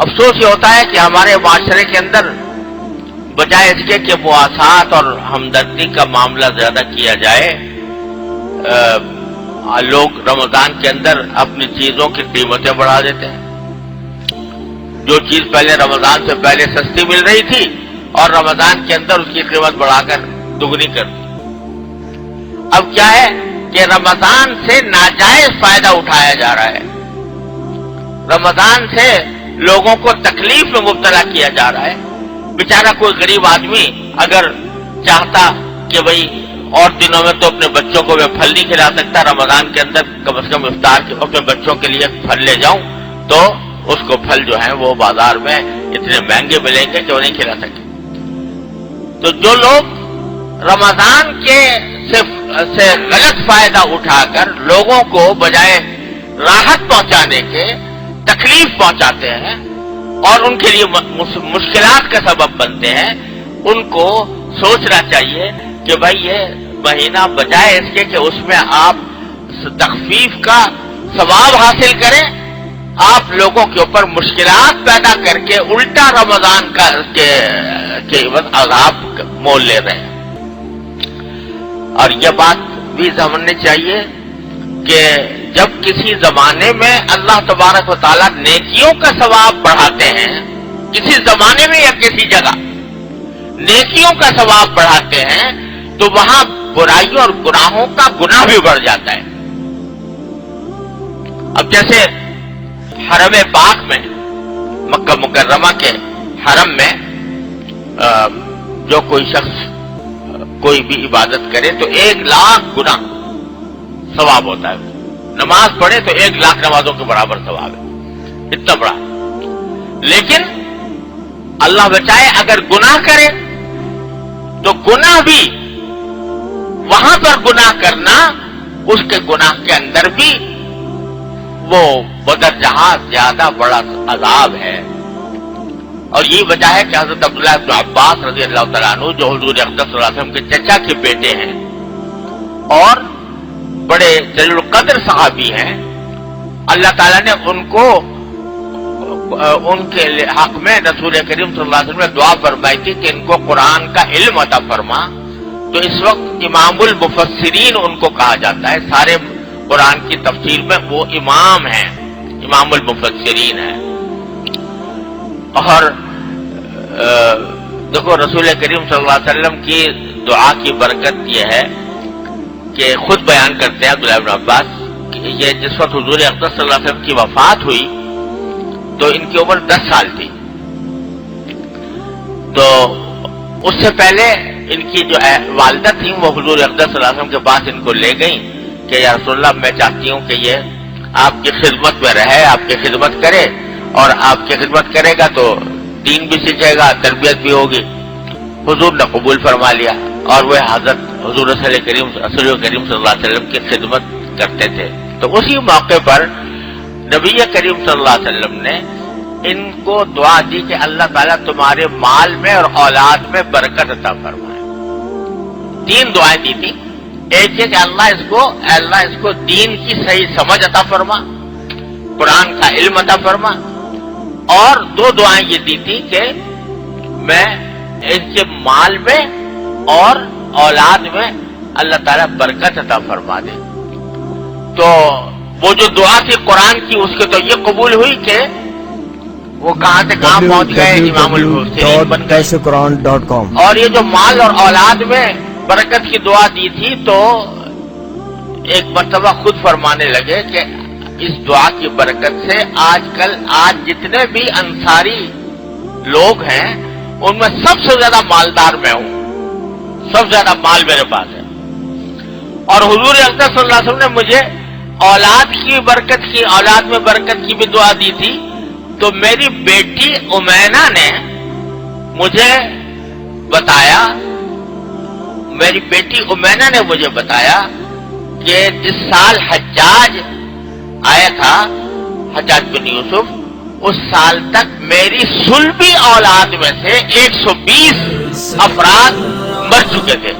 افسوس یہ ہوتا ہے کہ ہمارے معاشرے کے اندر بجائے اس کے کہ مواصلات اور ہمدردی کا معاملہ زیادہ کیا جائے، لوگ رمضان کے اندر اپنی چیزوں کی قیمتیں بڑھا دیتے ہیں۔ جو چیز پہلے رمضان سے پہلے سستی مل رہی تھی اور رمضان کے اندر اس کی قیمت بڑھا کر دگنی کر دی۔ اب کیا ہے کہ رمضان سے ناجائز فائدہ اٹھایا جا رہا ہے، رمضان سے لوگوں کو تکلیف میں مبتلا کیا جا رہا ہے۔ بیچارہ کوئی غریب آدمی اگر چاہتا کہ بھئی اور دنوں میں تو اپنے بچوں کو میں پھل نہیں کھلا سکتا، رمضان کے اندر کم از کم افطار کے اپنے بچوں کے لیے پھل لے جاؤں، تو اس کو پھل جو ہیں وہ بازار میں اتنے مہنگے ملیں گے کہ وہ نہیں کھلا سکے۔ تو جو لوگ رمضان کے سے غلط فائدہ اٹھا کر لوگوں کو بجائے راحت پہنچانے کے تکلیف پہنچاتے ہیں اور ان کے لیے مشکلات کا سبب بنتے ہیں، ان کو سوچنا چاہیے کہ بھائی یہ مہینہ بجائے اس کے کہ اس میں آپ تخفیف کا ثواب حاصل کریں، آپ لوگوں کے اوپر مشکلات پیدا کر کے الٹا رمضان کے عذاب مول لے رہے ہیں۔ اور یہ بات بھی سمجھنی چاہیے کہ جب کسی زمانے میں اللہ تبارک و تعالیٰ نیکیوں کا ثواب بڑھاتے ہیں، کسی زمانے میں یا کسی جگہ نیکیوں کا ثواب بڑھاتے ہیں، تو وہاں برائیوں اور گناہوں کا گناہ بھی بڑھ جاتا ہے۔ اب جیسے حرم پاک میں، مکہ مکرمہ کے حرم میں جو کوئی شخص کوئی بھی عبادت کرے تو 1,00,000 گنا ثواب ہوتا ہے، نماز پڑھے تو 1,00,000 نمازوں کے برابر ثواب ہے، اتنا بڑا۔ لیکن اللہ بچائے اگر گناہ کرے تو گناہ بھی وہاں پر گناہ کرنا، اس کے گناہ کے اندر بھی وہ بدرجہ زیادہ بڑا عذاب ہے۔ اور یہی وجہ ہے کہ حضرت عبداللہ بن عباس رضی اللہ تعالیٰ عنہ جو حضور اقدس صلی اللہ علیہ وسلم کے چچا کے بیٹے ہیں اور بڑے جلیل القدر صحابی ہیں، اللہ تعالیٰ نے ان کے حق میں رسول کریم صلی اللہ علیہ وسلم نے دعا فرمائی تھی کہ ان کو قرآن کا علم عطا فرما۔ تو اس وقت امام المفسرین ان کو کہا جاتا ہے، سارے قرآن کی تفسیر میں وہ امام ہیں، امام المفسرین ہیں۔ اور دیکھو رسول کریم صلی اللہ علیہ وسلم کی دعا کی برکت یہ ہے کہ خود بیان کرتے ہیں عبداللہ بن عباس کہ یہ جس وقت حضور اقدس صلی اللہ علیہ وسلم کی وفات ہوئی تو ان کی عمر 10 سال تھی، تو اس سے پہلے ان کی جو والدہ تھیں وہ حضور اقدس صلی اللہ علیہ وسلم کے پاس ان کو لے گئیں کہ یا رسول اللہ میں چاہتی ہوں کہ یہ آپ کی خدمت میں رہے، آپ کی خدمت کرے، اور آپ کی خدمت کرے گا تو دین بھی سیکھے گا، تربیت بھی ہوگی۔ حضور نے قبول فرما لیا اور وہ حضرت حضور رسول کریم صلی اللہ علیہ وسلم کی خدمت کرتے تھے۔ تو اسی موقع پر نبی کریم صلی اللہ علیہ وسلم نے ان کو دعا دی کہ اللہ تعالیٰ تمہارے مال میں اور اولاد میں برکت عطا فرمائے۔ 3 دعائیں دی تھی، ایک ہے کہ اللہ اس کو دین کی صحیح سمجھ عطا فرما، قرآن کا علم عطا فرما، اور 2 دعائیں یہ دی تھی کہ میں ان کے مال میں اور اولاد میں اللہ تعالیٰ برکت عطا فرما دے۔ تو وہ جو دعا تھی قرآن کی اس کے تو یہ قبول ہوئی کہ وہ کہاں سے کہاں پہنچ گئے، امام المفسرین بن گئے۔ اور یہ جو مال اور اولاد میں برکت کی دعا دی تھی تو ایک مرتبہ خود فرمانے لگے کہ اس دعا کی برکت سے آج جتنے بھی انصاری لوگ ہیں ان میں سب سے زیادہ مالدار میں ہوں، سب سے زیادہ مال میرے پاس ہے۔ اور حضور اقدس صلی اللہ علیہ وسلم نے مجھے اولاد میں برکت کی بھی دعا دی تھی۔ تو میری بیٹی امینا نے مجھے بتایا کہ جس سال حجاج آیا تھا، حجاج بن یوسف، اس سال تک میری سلبی اولاد میں سے 120 افراد مر چکے تھے،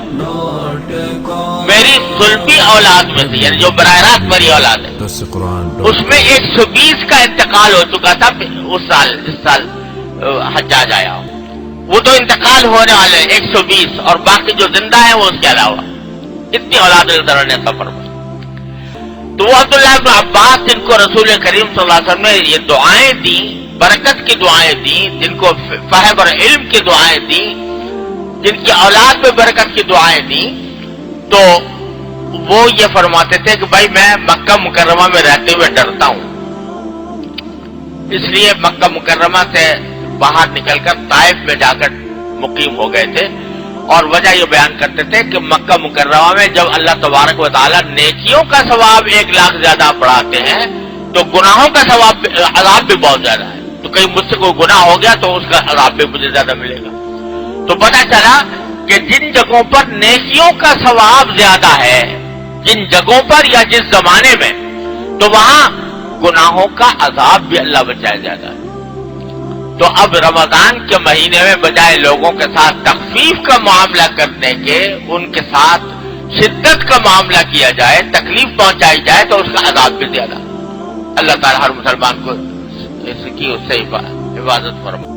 میری سلبی اولاد میں سے، یعنی جو براہ راست میری اولاد ہے درس قرآن اس میں 120 کا انتقال ہو چکا تھا اس سال حجاج آیا، وہ تو انتقال ہونے والے 120 اور باقی جو زندہ ہیں وہ اس کے علاوہ، اتنی اولاد اللہ نے سفر میں. تو وہ عبداللہ بن عباس جن کو رسول کریم صلی اللہ علیہ وسلم نے یہ دعائیں دی، برکت کی دعائیں دی، جن کو فہم اور علم کی دعائیں دی، جن کی اولاد میں برکت کی دعائیں دی، تو وہ یہ فرماتے تھے کہ بھائی میں مکہ مکرمہ میں رہتے ہوئے ڈرتا ہوں، اس لیے مکہ مکرمہ سے باہر نکل کر طائف میں جا کر مقیم ہو گئے تھے. اور وجہ یہ بیان کرتے تھے کہ مکہ مکرمہ میں جب اللہ تبارک و تعالیٰ نیکیوں کا ثواب 1 لاکھ زیادہ بڑھاتے ہیں تو گناہوں کا ثواب عذاب بھی بہت زیادہ ہے. تو کہیں مجھ سے کوئی گناہ ہو گیا تو اس کا عذاب بھی مجھے زیادہ ملے گا. تو پتہ چلا کہ جن جگہوں پر نیکیوں کا ثواب زیادہ ہے، جن جگہوں پر یا جس زمانے میں، تو وہاں گناہوں کا عذاب بھی اللہ بچائے زیادہ ہے. تو اب رمضان کے مہینے میں بجائے لوگوں کے ساتھ تخفیف کا معاملہ کرنے کے ان کے ساتھ شدت کا معاملہ کیا جائے، تکلیف پہنچائی جائے تو اس کا عذاب بھی زیادہ. اللہ تعالیٰ ہر مسلمان کو اس سے حفاظت فرمائے.